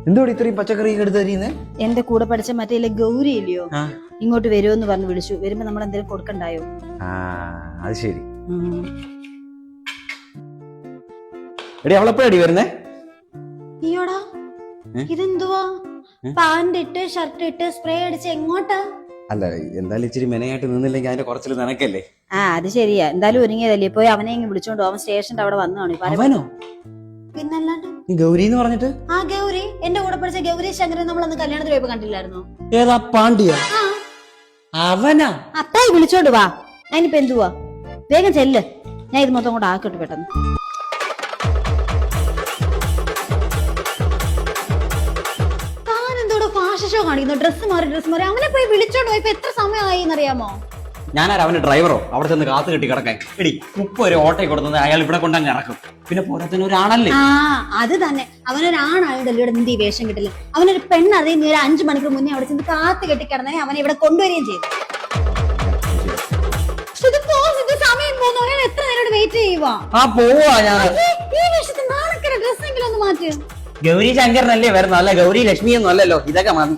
എന്തോടി ഇത്രയും പച്ചക്കറി എടുത്ത് തരീന്ന്? എന്റെ കൂടെ പഠിച്ച മറ്റേ ഗൗരി ഇല്ലയോ, ഇങ്ങോട്ട് വരുമെന്ന് പറഞ്ഞ് വിളിച്ചു. വരുമ്പോ നമ്മൾ എന്തെങ്കിലും കൊടുക്കണ്ടായോ? അത് ശരി. എടി അവളെപ്പോഴടി വരുന്നേ? അയ്യോടാ, ഇതെന്തുവാ? പാന്റ് ഇട്ട് ഷർട്ട് ഇട്ട് സ്പ്രേ അടിച്ച് എങ്ങോട്ടാ? അല്ല, എന്തായാലും ഇച്ചിരി മെനയായിട്ട് നിന്നില്ലെങ്കിൽ അതിന്റെ കുറച്ചിൽ നനക്കല്ലേ. അത് ശരിയാ. എന്തായാലും ഒരുങ്ങിയതല്ലേ, പോയി അവനെ ഇങ്ങ് വിളിച്ചോണ്ടോ. അവൻ സ്റ്റേഷന്റെ അവിടെ വന്നതാണ്. പിന്നല്ലാണ്ട് ഗൗരി എന്ന് പറഞ്ഞിട്ട്? ഗൗരി, എന്റെ കൂടെ പഠിച്ച ഗൗരി ശങ്കരൻ നമ്മളന്ന് കല്യാണത്തിന് പോയപ്പോ കണ്ടില്ലായിരുന്നോ? ഏതാ പാണ്ഡ്യ? അവനാ? അത്തായി വിളിച്ചോണ്ട് വാ. അതിനിപ്പോ എന്തുവാ? വേഗം ചെല്ല്, ഞാൻ ഇത് മൊത്തം കൂടെ ആക്കട്ടെ പെട്ടെന്ന്. താൻ എന്തോടെ ഫാഷൻ ഷോ കാണിക്കുന്നു? ഡ്രസ് മാറി അവനെ പോയി വിളിച്ചോണ്ട് പോയപ്പോ എത്ര സമയമായി എന്നറിയാമോ? ഞാനാരാ അവന്റെ ഡ്രൈവറോ? അവിടെ ചെന്ന് കാത്തു കെട്ടി കിടക്കാൻ. എടി 30 ഓട്ടോയിൽ കൊടുത്തത് അയാൾ ഇവിടെ കൊണ്ടങ്ങ് ഇറക്കും. പിന്നെ പോരാത്തിന് ഒരാണല്ലേ? അത് തന്നെ. അവനൊരാണായോണ്ടല്ലോ ഇവിടെ നിന്റെ ഈ വേഷം കിട്ടില്ല. അവനൊരു പെണ്ണറിയും നീ ഒരു 5 മണിക്കൂർ മുന്നേ അവിടെ ചെന്ന് കാത്തു കെട്ടി കിടന്നെ അവനെ ഇവിടെ കൊണ്ടുവരികയും ചെയ്തു. സമയം പോകുന്നു. അവൻ എത്ര നേരം വെയിറ്റ് ചെയ്യുവാ? ഈ വേഷത്തിൽ നാണക്കര ഡ്രസ്സെങ്കിലും ഒന്ന് മാറ്റി. ഗൗരി ശങ്കരനല്ലേ വരുന്നത്, അല്ല ഗൗരി ലക്ഷ്മി ഒന്നും അല്ലല്ലോ. ഇതൊക്കെ മതി.